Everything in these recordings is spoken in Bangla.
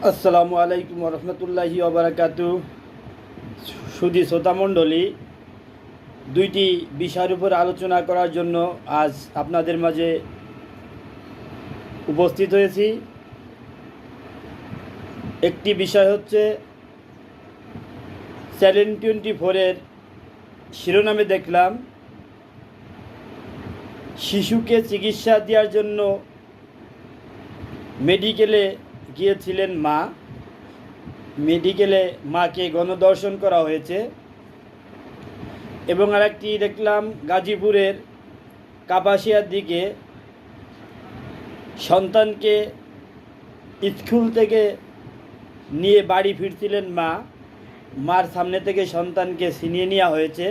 আসসালামু আলাইকুম রহমতুল্লাহি ওবারাকাতু। সুধী শ্রোতামণ্ডলী, দুইটি বিষয়ের উপর আলোচনা করার জন্য আজ আপনাদের মাঝে উপস্থিত হয়েছি। একটি বিষয় হচ্ছে চ্যানেল 24-এর শিরোনামে দেখলাম শিশুকে চিকিৎসা দেওয়ার জন্য মেডিকেলে গিয়েছিলেন মা। মেডিকেলে মাকে গণদর্শন করা হয়েছে। এবং আরেকটি দেখলাম গাজীপুরের কাপাসিয়ার দিকে সন্তানকে স্কুল থেকে নিয়ে বাড়ি ফিরছিলেন মা। মার সামনে থেকে সন্তানকে ছিনিয়ে নেওয়া হয়েছে।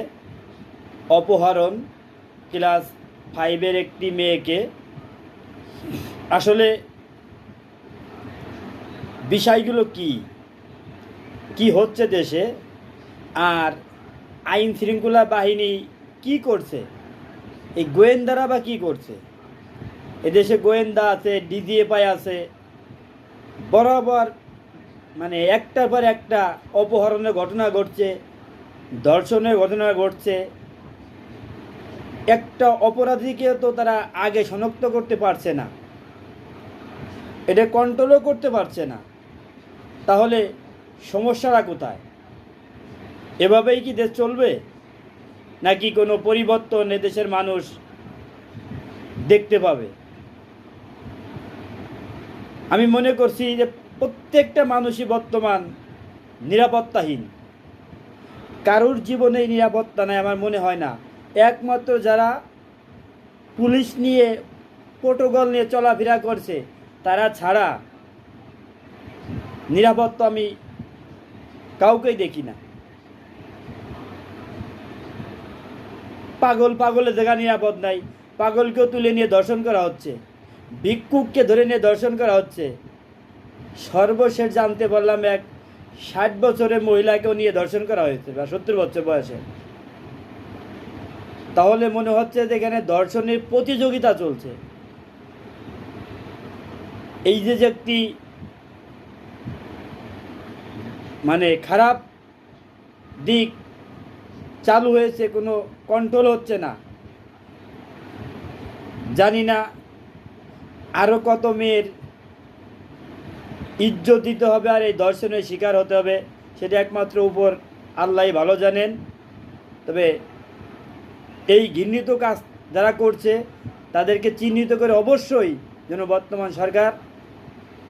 অপহরণ, ক্লাস 5-এর একটি মেয়েকে। আসলে বিষয়গুলো কি হচ্ছে দেশে, আর আইন শৃঙ্খলা বাহিনী কি করছে, এই গোয়েন্দারা বা কী করছে? এদেশে গোয়েন্দা আছে, ডিজিএফআই আছে, বরাবর একটার পর একটা অপহরণের ঘটনা ঘটছে, ধর্ষণের ঘটনা ঘটছে। একটা অপরাধীকে তো তারা আগে শনাক্ত করতে পারছে না, এটা কন্ট্রোলও করতে পারছে না। তাহলে সমস্যাটা কোথায়? এভাবেই কি দেশ চলবে, নাকি কোনো পরিবর্তন এদেশের মানুষ দেখতে পাবে? আমি মনে করছি যে প্রত্যেকটা মানুষই বর্তমান নিরাপত্তাহীন। কারোর জীবনেই নিরাপত্তা নাই আমার মনে হয় না। একমাত্র যারা পুলিশ নিয়ে, প্রোটোকল নিয়ে চলাফেরা করছে, তারা ছাড়া নিরাপত্তা আমি কাউকেই দেখি না। পাগলের জায়গা নিরাপদ নাই। পাগলকেও তুলে নিয়ে দর্শন করা হচ্ছে, ভিক্ষুককে ধরে নিয়ে দর্শন করা হচ্ছে। সর্বশেষ জানতে পারলাম 60 বছরের মহিলাকেও নিয়ে দর্শন করা হয়েছে, বা 70 বছর বয়সে। তাহলে মনে হচ্ছে যে এখানে দর্শনের প্রতিযোগিতা চলছে। এই যে একটি খারাপ দিক চালু হয়েছে, কোনো কন্ট্রোল হচ্ছে না। জানি না আরও কত মেয়ের ইজ্জত দিতে হবে আর এই দর্শনের শিকার হতে হবে, সেটা একমাত্র উপর আল্লাহই ভালো জানেন। তবে এই ঘৃণিত কাজ যারা করছে তাদেরকে চিহ্নিত করে অবশ্যই যেন বর্তমান সরকার